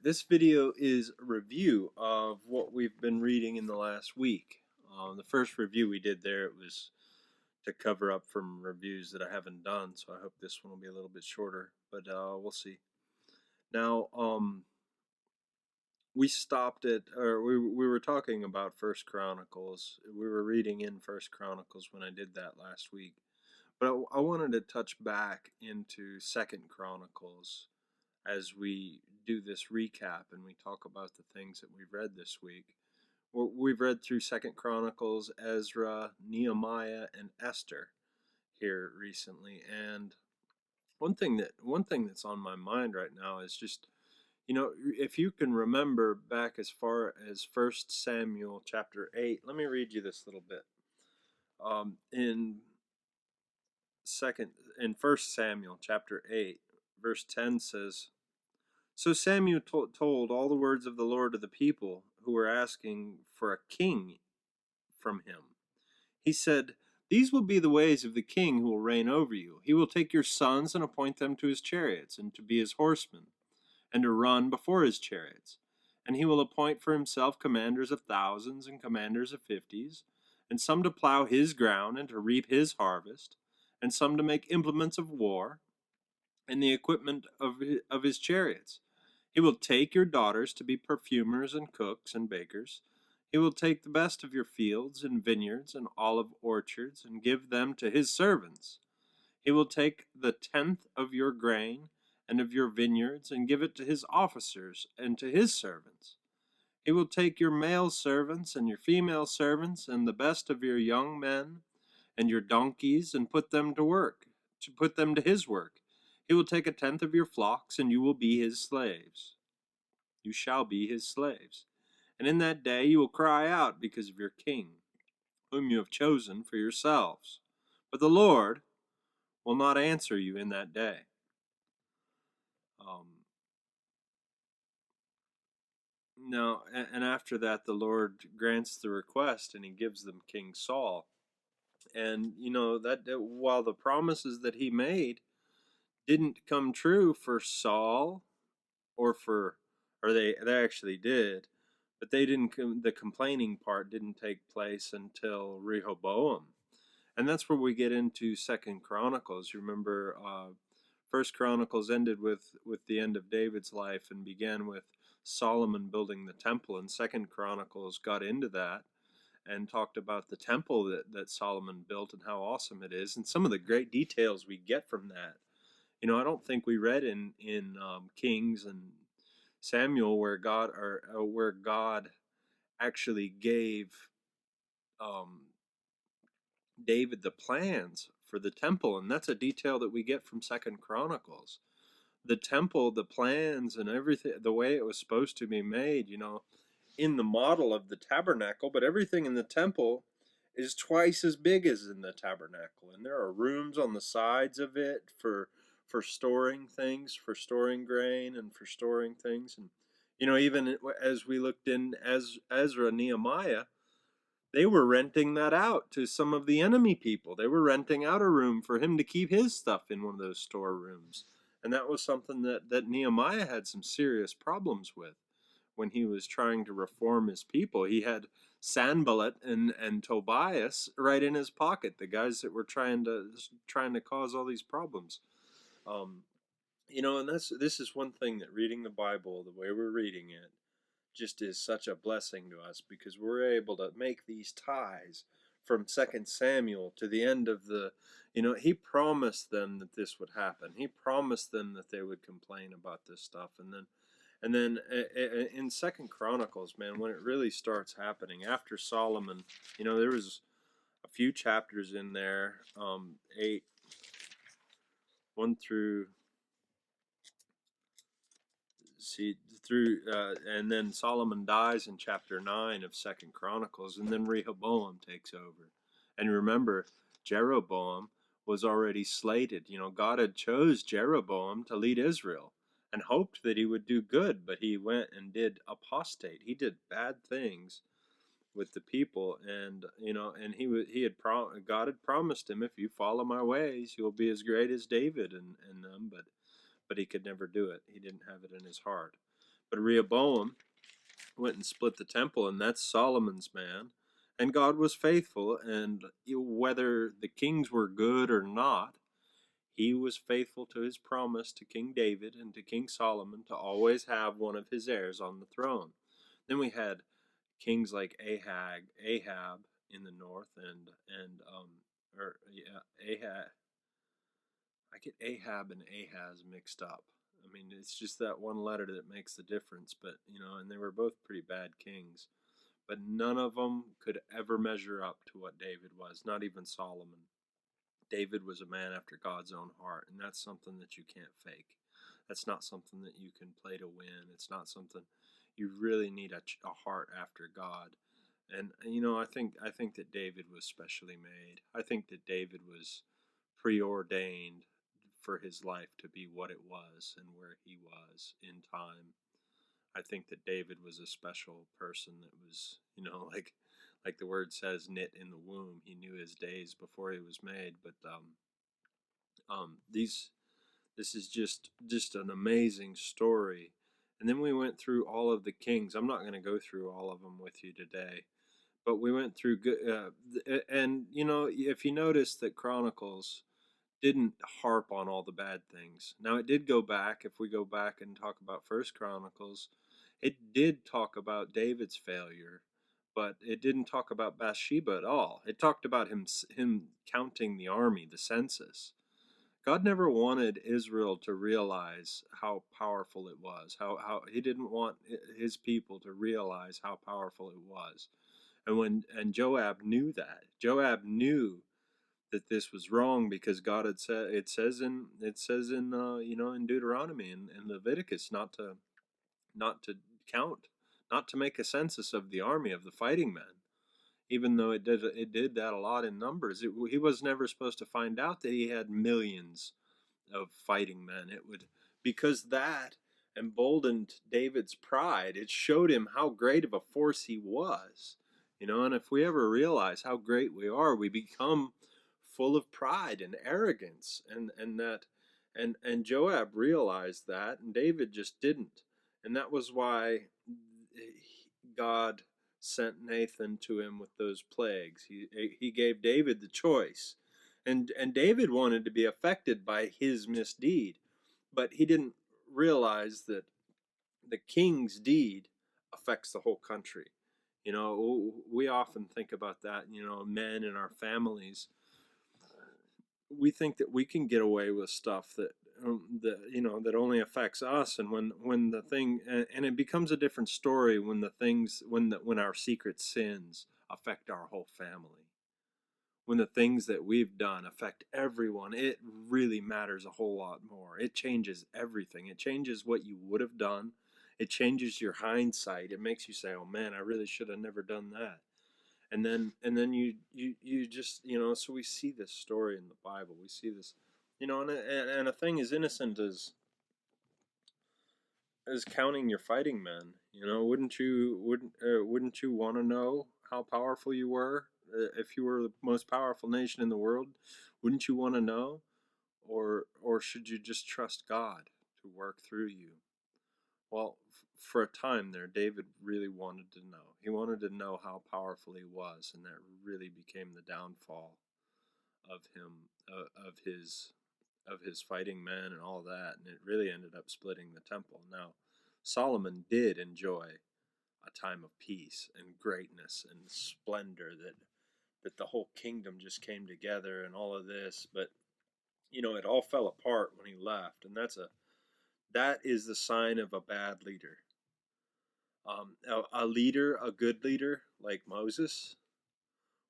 This video is a review of what we've been reading in the last week. The first review we did there, it was to cover up from reviews that I haven't done, so I hope this one will be a little bit shorter, but we'll see. Now, we stopped at, or we were talking about First Chronicles. We were reading in First Chronicles when I did that last week, but I wanted to touch back into Second Chronicles as we do this recap and we talk about the things that we've read this week. We've read through Second Chronicles, Ezra, Nehemiah, and Esther here recently, and one thing that's on my mind right now is just, if you can remember back as far as First Samuel chapter 8. Let me read you this little bit. In First Samuel chapter 8, verse 10 says, "So Samuel told all the words of the Lord to the people who were asking for a king from him. He said, 'These will be the ways of the king who will reign over you. He will take your sons and appoint them to his chariots and to be his horsemen, and to run before his chariots. And he will appoint for himself commanders of thousands and commanders of fifties, and some to plow his ground and to reap his harvest, and some to make implements of war and the equipment of his chariots. He will take your daughters to be perfumers and cooks and bakers. He will take the best of your fields and vineyards and olive orchards and give them to his servants. He will take the 10th of your grain and of your vineyards and give it to his officers and to his servants. He will take your male servants and your female servants and the best of your young men and your donkeys and put them to his work. He will take 1/10 of your flocks, and you will be his slaves. You shall be his slaves. And in that day you will cry out because of your king, whom you have chosen for yourselves. But the Lord will not answer you in that day.'" Now, and after that, the Lord grants the request, and he gives them King Saul. And that while the promises that he made didn't come true for Saul, or they actually did, but they didn't. The complaining part didn't take place until Rehoboam, and that's where we get into Second Chronicles. You remember, First Chronicles ended with the end of David's life and began with Solomon building the temple, and Second Chronicles got into that and talked about the temple that Solomon built and how awesome it is, and some of the great details we get from that. I don't think we read in Kings and Samuel where God actually gave David the plans for the temple, and that's a detail that we get from Second Chronicles. The temple, the plans, and everything, the way it was supposed to be made, in the model of the tabernacle, but everything in the temple is twice as big as in the tabernacle, and there are rooms on the sides of it for storing things, for storing grain, and for storing things. And even as we looked in Ezra, Nehemiah, they were renting that out to some of the enemy people. They were renting out a room for him to keep his stuff in one of those storerooms. And that was something that Nehemiah had some serious problems with when he was trying to reform his people. He had Sanballat and Tobias right in his pocket, the guys that were trying to cause all these problems. And this is one thing that reading the Bible the way we're reading it just is such a blessing to us, because we're able to make these ties from Second Samuel to the end of he promised them that this would happen. He promised them that they would complain about this stuff. And then in Second Chronicles, man, when it really starts happening after Solomon, there was a few chapters in there, 8, 1 through, and then Solomon dies in chapter 9 of Second Chronicles, and then Rehoboam takes over. And remember, Jeroboam was already slated. God had chose Jeroboam to lead Israel and hoped that he would do good, but he went and did apostate. He did bad things with the people, and God had promised him, "If you follow my ways, you'll be as great as David and them," but he could never do it. He didn't have it in his heart. But Rehoboam went and split the temple, and that's Solomon's man. And God was faithful, and whether the kings were good or not, he was faithful to his promise to King David and to King Solomon to always have one of his heirs on the throne. Then we had kings like Ahab in the north, Ahab. I get Ahab and Ahaz mixed up. I mean, it's just that one letter that makes the difference. But and they were both pretty bad kings. But none of them could ever measure up to what David was. Not even Solomon. David was a man after God's own heart, and that's something that you can't fake. That's not something that you can play to win. It's not something you really need a heart after God. And I think that David was specially made. I think that David was preordained for his life to be what it was and where he was in time. I think that David was a special person that was, like the word says, knit in the womb. He knew his days before he was made. But these this is just an amazing story. And then we went through all of the kings. I'm not going to go through all of them with you today, but we went through good. And if you notice that Chronicles didn't harp on all the bad things. Now it did go back. If we go back and talk about First Chronicles, it did talk about David's failure, but it didn't talk about Bathsheba at all. It talked about him counting the army, the census. God never wanted Israel to realize how powerful it was. How he didn't want his people to realize how powerful it was. And Joab knew that. Joab knew that this was wrong because God had said it says in in Deuteronomy and Leviticus not to count, not to make a census of the army of the fighting men. Even though it did that a lot in numbers, he was never supposed to find out that he had millions of fighting men. It would because that emboldened David's pride. It showed him how great of a force he was. And if we ever realize how great we are, we become full of pride and arrogance, and Joab realized that, and David just didn't. And that was why God sent Nathan to him with those plagues. He gave David the choice. And David wanted to be affected by his misdeed, but he didn't realize that the king's deed affects the whole country. We often think about that, men in our families. We think that we can get away with stuff that only affects us, and when the thing and it becomes a different story when the things when our secret sins affect our whole family. When the things that we've done affect everyone, it really matters a whole lot more. It changes everything. It changes what you would have done. It changes your hindsight. It makes you say, "Oh man, I really should have never done that." And then you just so we see this story in the Bible. We see this, and a thing as innocent as counting your fighting men. Wouldn't you want to know how powerful you were? If you were the most powerful nation in the world, wouldn't you want to know? Or should you just trust God to work through you? Well, for a time there, David really wanted to know. He wanted to know how powerful he was, and that really became the downfall of him, of his fighting men and all that, and it really ended up splitting the temple. Now, Solomon did enjoy a time of peace and greatness and splendor that the whole kingdom just came together and all of this, but it all fell apart when he left, and that is the sign of a bad leader. A good leader like Moses,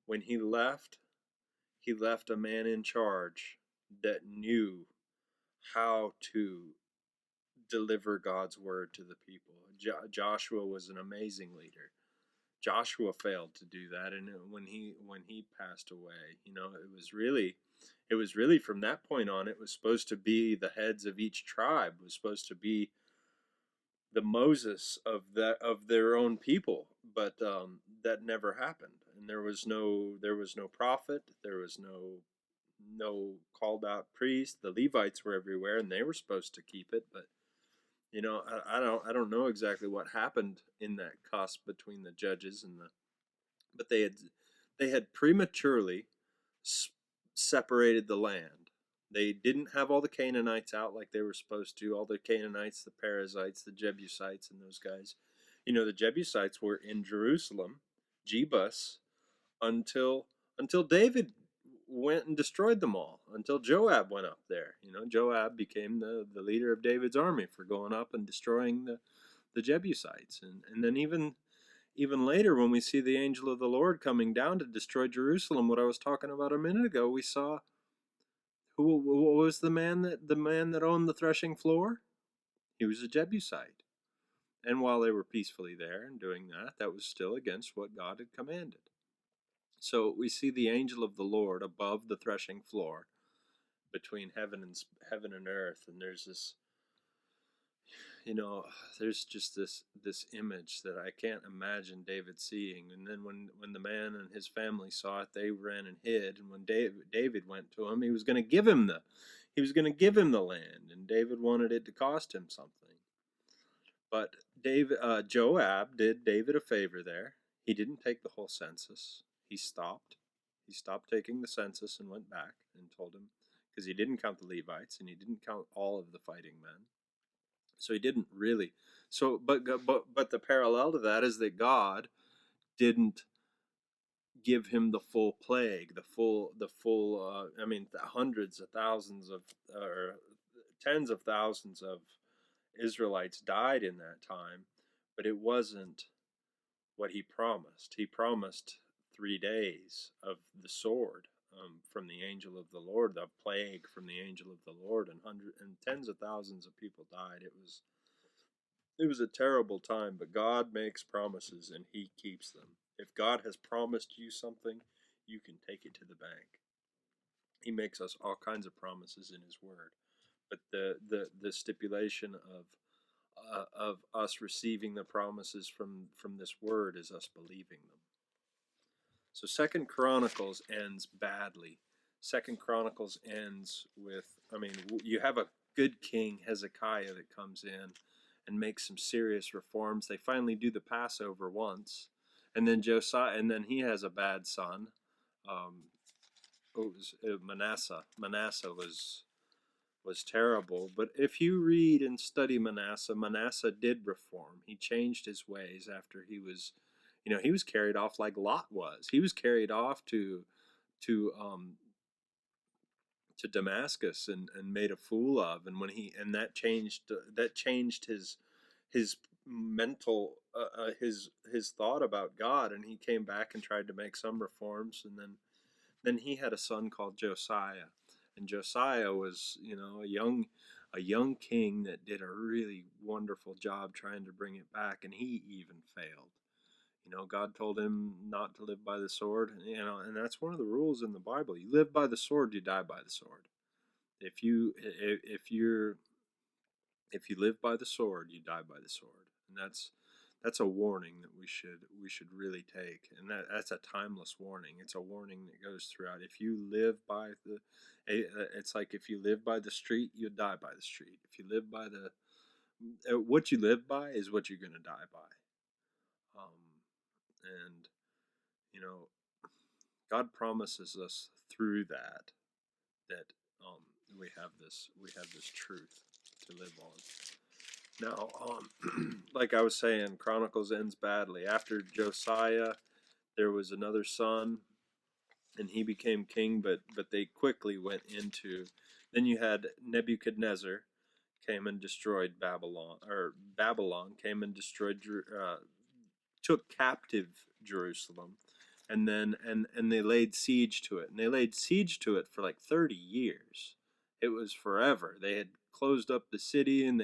when he left a man in charge that knew how to deliver God's word to the people. Joshua was an amazing leader. Joshua failed to do that, and when he passed away, it was really from that point on. It was supposed to be the heads of each tribe was supposed to be the Moses of their own people, but that never happened. And there was no prophet, there was no called out priest. The Levites were everywhere, and they were supposed to keep it, but I don't know exactly what happened in that cusp between the judges and the, but they had prematurely s- separated the land. They didn't have all the Canaanites out like they were supposed to. All the Canaanites, the Perizzites, the Jebusites, and those guys. The Jebusites were in Jerusalem, Jebus, until David went and destroyed them all. Until Joab went up there. Joab became the leader of David's army for going up and destroying the Jebusites. And then even later, when we see the angel of the Lord coming down to destroy Jerusalem, what I was talking about a minute ago, we saw what was the man that owned the threshing floor? He was a Jebusite. And while they were peacefully there and doing that, that was still against what God had commanded. So we see the angel of the Lord above the threshing floor between heaven and earth, and you know, there's just this image that I can't imagine David seeing. And then when the man and his family saw it, they ran and hid. And when David went to him, he was going to give him the land, and David wanted it to cost him something. But Joab did David a favor there. He didn't take the whole census. He stopped. He stopped taking the census and went back and told him, because he didn't count the Levites and he didn't count all of the fighting men. So he didn't really. So, but the parallel to that is that God didn't give him the full plague, the full. I mean, hundreds of thousands of, or tens of thousands of Israelites died in that time, but it wasn't what he promised. He promised 3 days of the sword from the angel of the Lord, the plague from the angel of the Lord, and tens of thousands of people died. It was a terrible time, but God makes promises and he keeps them. If God has promised you something, you can take it to the bank. He makes us all kinds of promises in his word, but the stipulation of us receiving the promises from this word is us believing them. So Second Chronicles ends badly. Second Chronicles ends with, you have a good king, Hezekiah, that comes in and makes some serious reforms. They finally do the Passover once, and then Josiah, and then he has a bad son. It was Manasseh. Manasseh was terrible. But if you read and study Manasseh, Manasseh did reform. He changed his ways after he was carried off like Lot was. He was carried off to um, to Damascus and made a fool of, and that changed his mental his thought about God, and he came back and tried to make some reforms, and then he had a son called Josiah, and Josiah was a young king that did a really wonderful job trying to bring it back, and he even failed. God told him not to live by the sword, and that's one of the rules in the Bible. You live by the sword, you die by the sword. If you live by the sword, you die by the sword, and that's a warning that we should really take, and that's a timeless warning. It's a warning that goes throughout. If you live by it's like if you live by the street, you die by the street. If you live by what you live by is what you're going to die by. And you know, God promises us through that we have this truth to live on. Now, like I was saying, Chronicles ends badly. After Josiah, there was another son, and he became king, but they quickly went into. Then you had Nebuchadnezzar came and destroyed Babylon, or Babylon came and destroyed, took captive Jerusalem, and they laid siege to it, and they laid siege to it for like 30 years. It was forever. They had closed up the city, and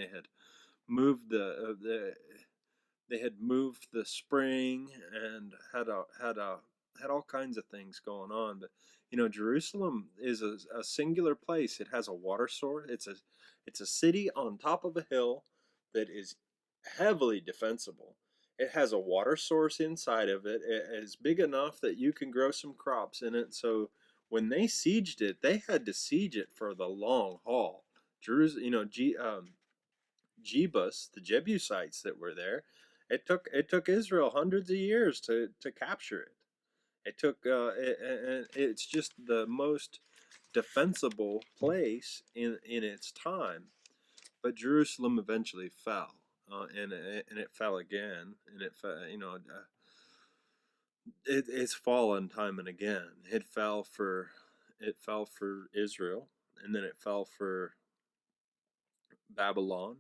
moved they had moved the spring, and had all kinds of things going on. But Jerusalem is a singular place. It has a water source. It's a city on top of a hill that is heavily defensible. It has a water source inside of it. It is big enough that you can grow some crops in it. So when they sieged it, they had to siege it for the long haul. Jerusalem, Jebus, the Jebusites that were there. It took Israel hundreds of years to capture it. It's just the most defensible place in its time. But Jerusalem eventually fell, and it fell again, and it fell, it's fallen time and again. It fell for Israel, and then it fell for Babylon,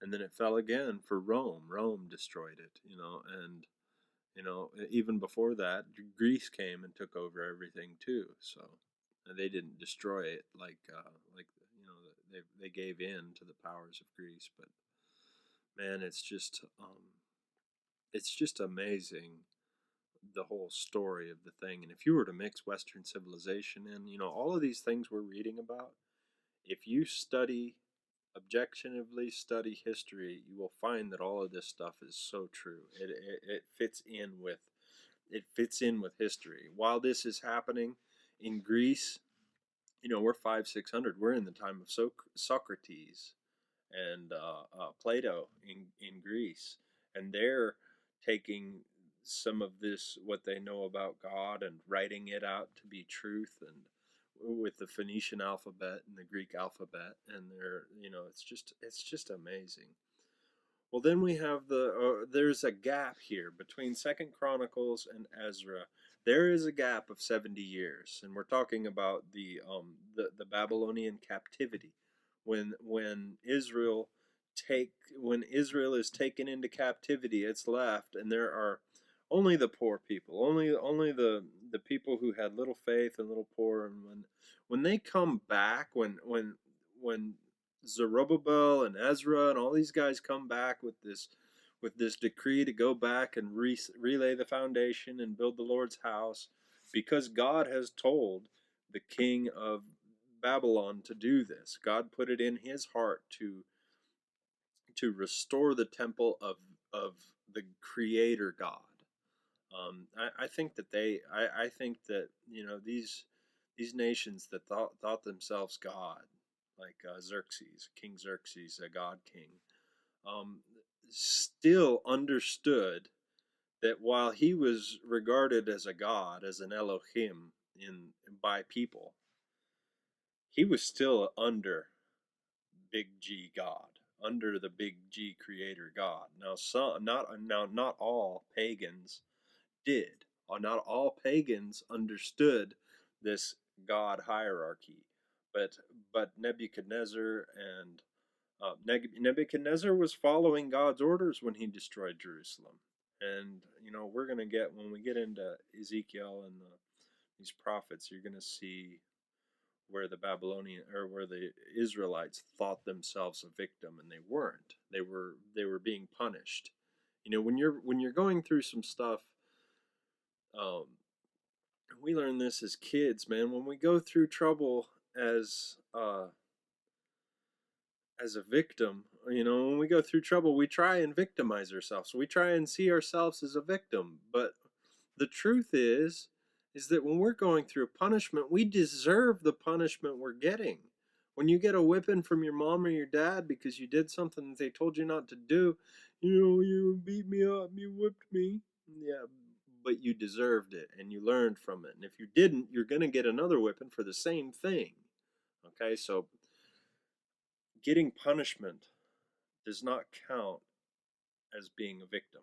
and then it fell again for Rome. Rome destroyed it, and even before that, Greece came and took over everything too. So they didn't destroy it like they gave in to the powers of Greece. But man, it's just amazing, the whole story of the thing. And if you were to mix Western civilization in, all of these things we're reading about, if you objectively study history, you will find that all of this stuff is so true. It fits in with history. While this is happening in Greece, we're 500-600. We're in the time of Socrates and Plato in Greece, and they're taking some of this, what they know about God, and writing it out to be truth, and with the Phoenician alphabet and the Greek alphabet, and it's just amazing. Well, then we have there's a gap here between Second Chronicles and Ezra. There is a gap of 70 years, and we're talking about the Babylonian captivity, when Israel is taken into captivity. It's left, and there are only the poor people, only the people who had little faith and little poor. And when they come back, when Zerubbabel and Ezra and all these guys come back with this decree to go back and relay the foundation and build the Lord's house, because God has told the king of Babylon to do this. God put it in his heart to restore the temple of the Creator God. I think that these nations that thought themselves God, like King Xerxes, a God king, still understood that while he was regarded as a god, as an Elohim by people, he was still under big G God, under the big G Creator God. Now, not all pagans did. Not all pagans understood this God hierarchy, but Nebuchadnezzar and Nebuchadnezzar was following God's orders when he destroyed Jerusalem. And we're going to when we get into Ezekiel and these prophets, you're going to see where where the Israelites thought themselves a victim, and they weren't. They were being punished. When you're going through some stuff, um, we learn this as kids, man. When we go through trouble as a victim, when we go through trouble, we try and victimize ourselves. We try and see ourselves as a victim. But the truth is that when we're going through punishment, we deserve the punishment we're getting. When you get a whipping from your mom or your dad because you did something that they told you not to do, you beat me up, you whipped me. Yeah, but you deserved it, and you learned from it. And if you didn't, you're going to get another whipping for the same thing. Okay, so getting punishment does not count as being a victim.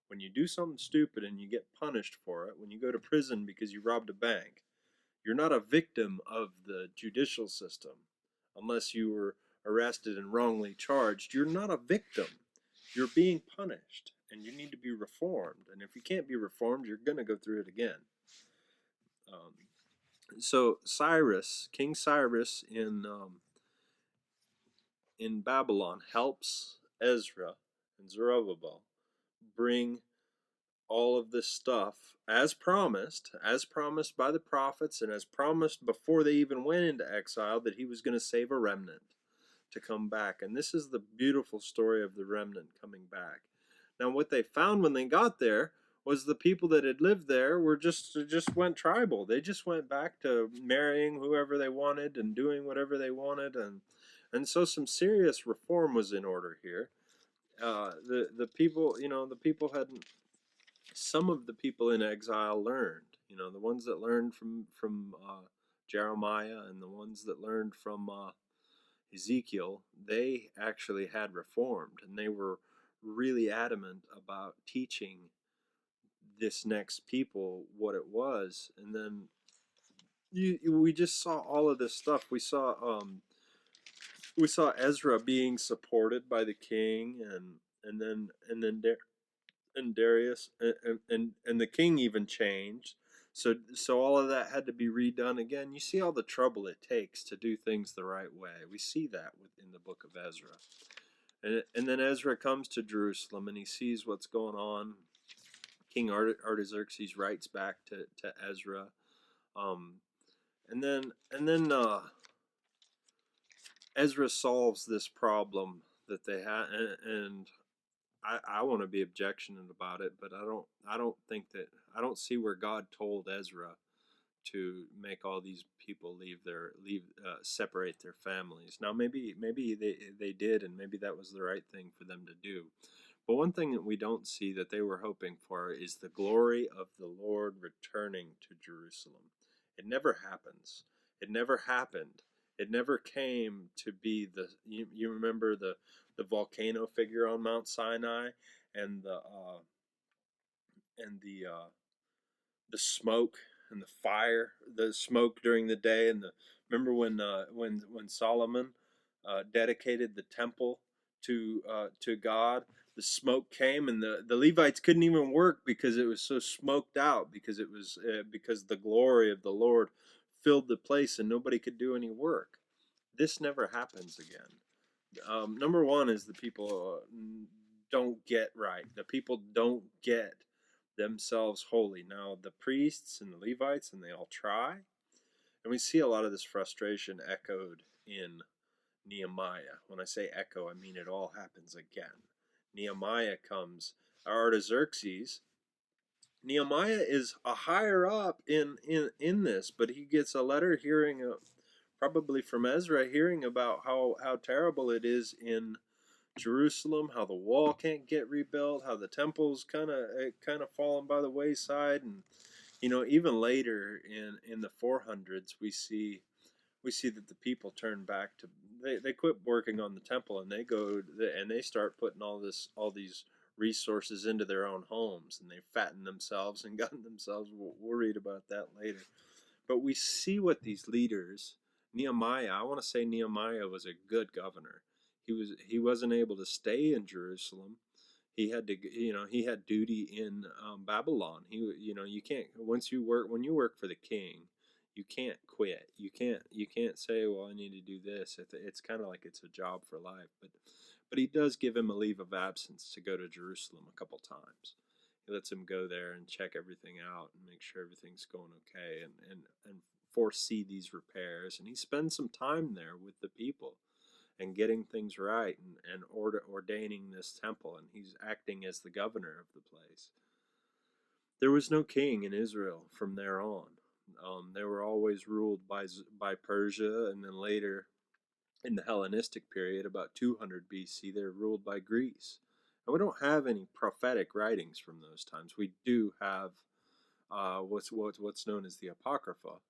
When you do something stupid and you get punished for it, when you go to prison because you robbed a bank, you're not a victim of the judicial system. Unless you were arrested and wrongly charged, you're not a victim. You're being punished, and you need to be reformed. And if you can't be reformed, you're going to go through it again. So King Cyrus in Babylon helps Ezra and Zerubbabel bring all of this stuff as promised by the prophets, and as promised before they even went into exile, that he was going to save a remnant to come back. And this is the beautiful story of the remnant coming back. Now, what they found when they got there was the people that had lived there were just went tribal. They just went back to marrying whoever they wanted and doing whatever they wanted, and And so some serious reform was in order here. The people, the people hadn't. Some of the people in exile learned. The ones that learned from Jeremiah, and the ones that learned from Ezekiel, they actually had reformed, and they were really adamant about teaching this next people what it was. And then we just saw all of this stuff. We saw Ezra being supported by the king, and Darius, and the king even changed. So all of that had to be redone again. You see all the trouble it takes to do things the right way. We see that within the book of Ezra. And then Ezra comes to Jerusalem, and he sees what's going on. King Artaxerxes writes back to Ezra, um, and then Ezra solves this problem that they had, and I want to be objectionate about it, but I don't think that I don't see where God told Ezra to make all these people separate their families. Now maybe they did, and maybe that was the right thing for them to do. But one thing that we don't see that they were hoping for is the glory of the Lord returning to Jerusalem. It never happens. It never happened. It never came to be you remember the volcano figure on Mount Sinai, and the smoke and the fire, the smoke during the day, and remember when Solomon dedicated the temple to God. The smoke came, and the Levites couldn't even work because it was so smoked out, because the glory of the Lord filled the place, and nobody could do any work. This never happens again. Number one is the people don't get right. The people don't get themselves holy. Now, the priests and the Levites, and they all try. And we see a lot of this frustration echoed in Nehemiah. When I say echo, I mean it all happens again. Nehemiah comes, Artaxerxes. Nehemiah is a higher up in this, but he gets a letter probably from Ezra, hearing about how terrible it is in Jerusalem, how the wall can't get rebuilt, how the temple's kind of fallen by the wayside. And even later in the 400s, we see that the people turn back to, they quit working on the temple, and they start putting all these resources into their own homes, and they fatten themselves and gun themselves. We'll read about that later. But we see what these leaders, Nehemiah, I want to say Nehemiah was a good governor. He wasn't able to stay in Jerusalem. He had to, he had duty in Babylon. You can't, when you work for the king, you can't quit. You can't say, well, I need to do this. It's kind of like it's a job for life. But he does give him a leave of absence to go to Jerusalem a couple times. He lets him go there and check everything out and make sure everything's going okay, and foresee these repairs. And he spends some time there with the people and getting things right, and ordaining this temple, and he's acting as the governor of the place. There was no king in Israel from there on. They were always ruled by Persia, and then later in the Hellenistic period, about 200 BC, they're ruled by Greece. And we don't have any prophetic writings from those times. We do have what's known as the Apocrypha.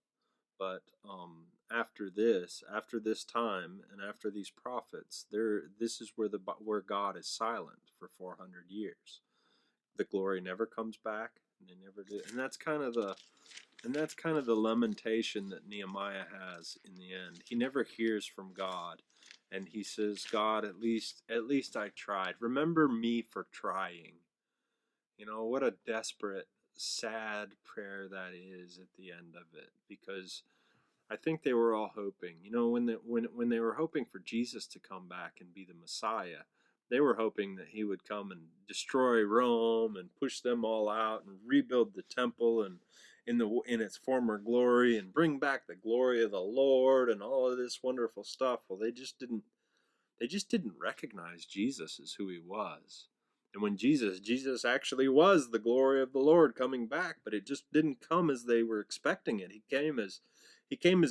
But after this time, and after these prophets, this is where God is silent for 400 years. The glory never comes back, and they never did. And that's kind of the lamentation that Nehemiah has in the end. He never hears from God, and he says, God, at least I tried. Remember me for trying. What a desperate, sad prayer that is at the end of it, because I think they were all hoping, when they were hoping for Jesus to come back and be the Messiah, they were hoping that he would come and destroy Rome and push them all out and rebuild the temple and in its former glory, and bring back the glory of the Lord and all of this wonderful stuff. Well, they just didn't recognize Jesus as who he was. And when Jesus actually was the glory of the Lord coming back, but it just didn't come as they were expecting it. He came as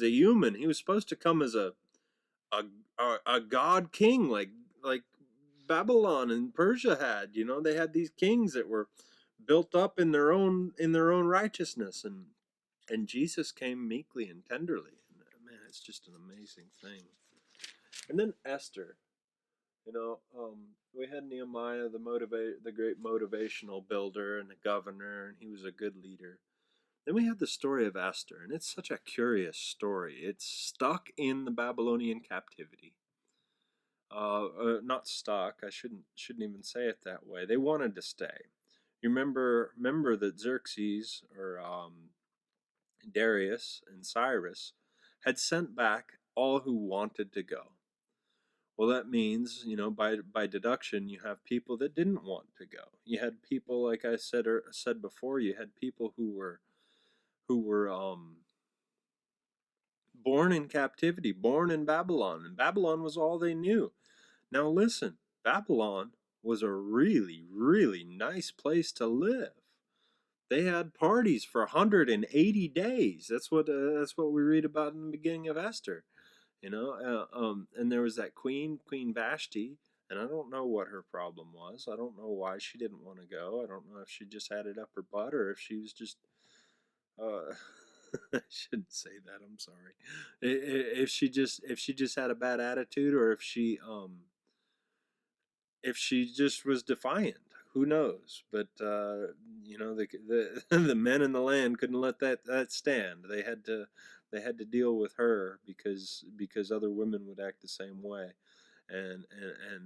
a human. He was supposed to come as a a a god king like Babylon and Persia had. You know, they had these kings that were built up in their own righteousness, and Jesus came meekly and tenderly. And man, it's just an amazing thing. And then Esther, you know, we had Nehemiah, the great motivational builder and a governor, and he was a good leader. Then we have the story of Esther, and it's such a curious story. It's stuck in the Babylonian captivity. Not stuck. I shouldn't even say it that way. They wanted to stay. You remember that Xerxes or Darius and Cyrus had sent back all who wanted to go. Well, that means, you know, by deduction, you have people that didn't want to go. You had people, like I said before, you had people who were born in captivity, born in Babylon, and Babylon was all they knew. Now listen, Babylon was a really, really nice place to live. They had parties for 180 days. That's what we read about in the beginning of Esther. You know, and there was that Queen Vashti, and I don't know what her problem was. I don't know why she didn't want to go. I don't know if she just had it up her butt or if she was just uh, I shouldn't say that. I'm sorry. If she just had a bad attitude, or if she just was defiant. Who knows? But you know, the men in the land couldn't let that stand. They had to deal with her because other women would act the same way, and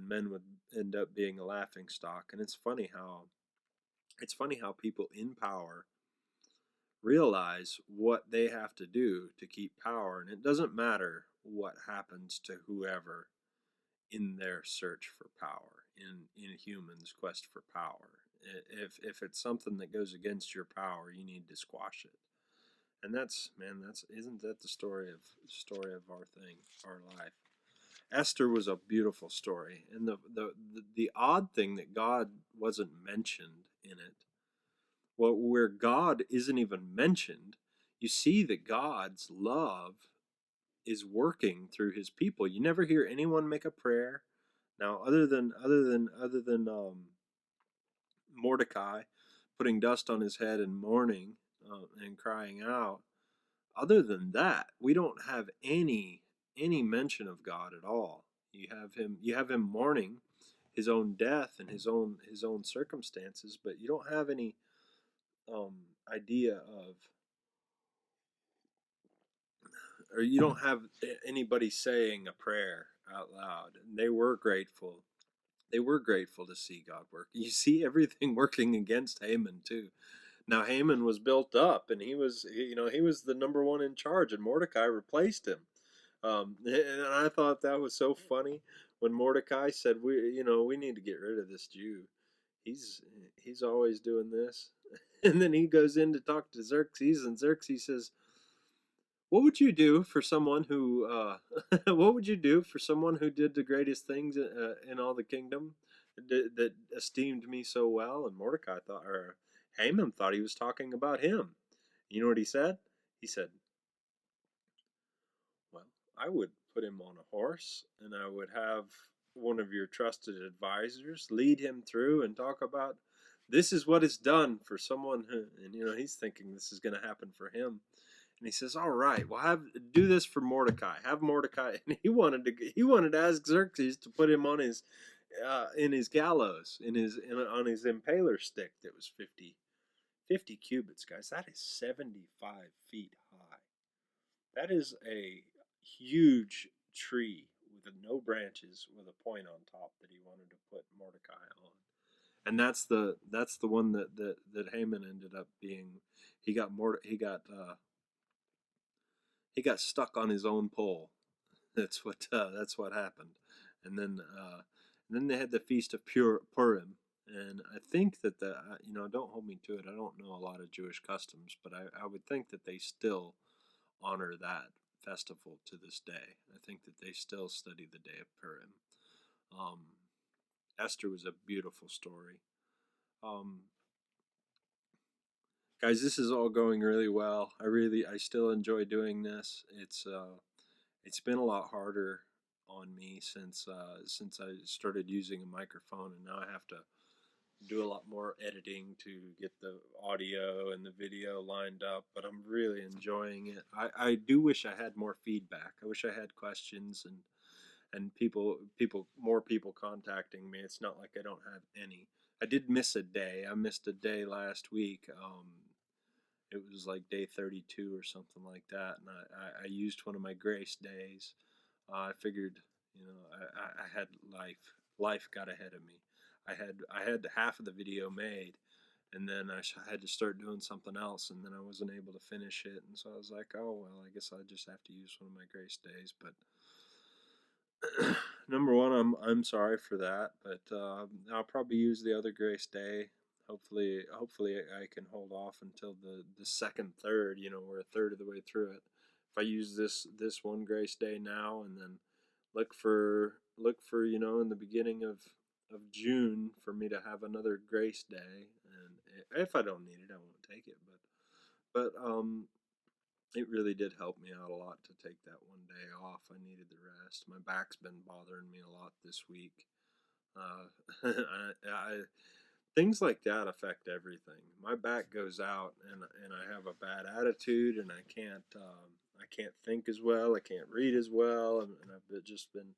men would end up being a laughing stock. And it's funny how people in power realize what they have to do to keep power, and it doesn't matter what happens to whoever in their search for power, in humans' quest for power. If it's something that goes against your power, you need to squash it. And that's, man, that's isn't that the story of our thing, our life. Esther was a beautiful story, and the odd thing that God wasn't mentioned in it, well, where God isn't even mentioned, you see that God's love is working through His people. You never hear anyone make a prayer. Now, other than Mordecai putting dust on his head and mourning and crying out, other than that, we don't have any mention of God at all. You have him mourning his own death and his own circumstances, but you don't have any um, idea of, or you don't have anybody saying a prayer out loud. And they were grateful to see God work. You see everything working against Haman too. Now Haman was built up, and he was the number one in charge, and Mordecai replaced him. And I thought that was so funny when Mordecai said, "We need to get rid of this Jew. He's he's always doing this." And then he goes in to talk to Xerxes, and Xerxes says, "What would you do for someone who what would you do for someone who did the greatest things in all the kingdom, that esteemed me so well?" And Mordecai thought, or Haman thought he was talking about him. You know what he said? He said, "Well, I would put him on a horse, and I would have one of your trusted advisors lead him through and talk about this is what is done for someone who," and he's thinking this is going to happen for him. And he says, "All right, well, do this for Mordecai. Have Mordecai." And he wanted to ask Xerxes to put him on his in his gallows, on his impaler stick that was 50 cubits, guys. That is 75 feet high. That is a huge tree with no branches, with a point on top that he wanted to put Mordecai on. And that's the one that Haman ended up being. He got he got stuck on his own pole. That's what happened. And then they had the feast of Purim, and I think that don't hold me to it. I don't know a lot of Jewish customs, but I would think that they still honor that festival to this day. I think that they still study the day of Purim. Um, Esther was a beautiful story. Um, Guys, this is all going really well. I still enjoy doing this. It's been a lot harder on me since I started using a microphone, and now I have to do a lot more editing to get the audio and the video lined up, but I'm really enjoying it. I do wish I had more feedback. I wish I had questions and more people contacting me. It's not like I don't have any. I did miss a day. I missed a day last week. It was like day 32 or something like that, and I used one of my grace days. I figured, I had life got ahead of me. I had half of the video made, and then had to start doing something else, and then I wasn't able to finish it, and so I was like, oh well, I guess I just have to use one of my grace days. But number one, I'm sorry for that, but I'll probably use the other grace day. Hopefully I can hold off until the second third. We're a third of the way through it. If I use this one grace day now, and then look for in the beginning of June for me to have another grace day, and if I don't need it, I won't take it. But it really did help me out a lot to take that one day off. I needed the rest. My back's been bothering me a lot this week. Things like that affect everything. My back goes out, and I have a bad attitude, and I can't think as well. I can't read as well, and I've just been.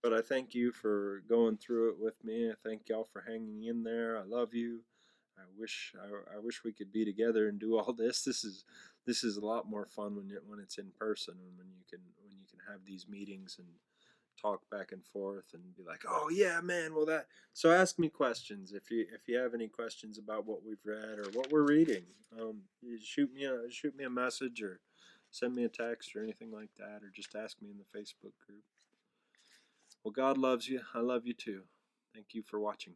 But I thank you for going through it with me. I thank y'all for hanging in there. I love you. I wish we could be together and do all this. This is a lot more fun when it's in person, and when you can have these meetings and talk back and forth and be like, oh yeah, man. Well, that. So ask me questions if you have any questions about what we've read or what we're reading. You shoot me a message or send me a text or anything like that, or just ask me in the Facebook group. Well, God loves you. I love you too. Thank you for watching.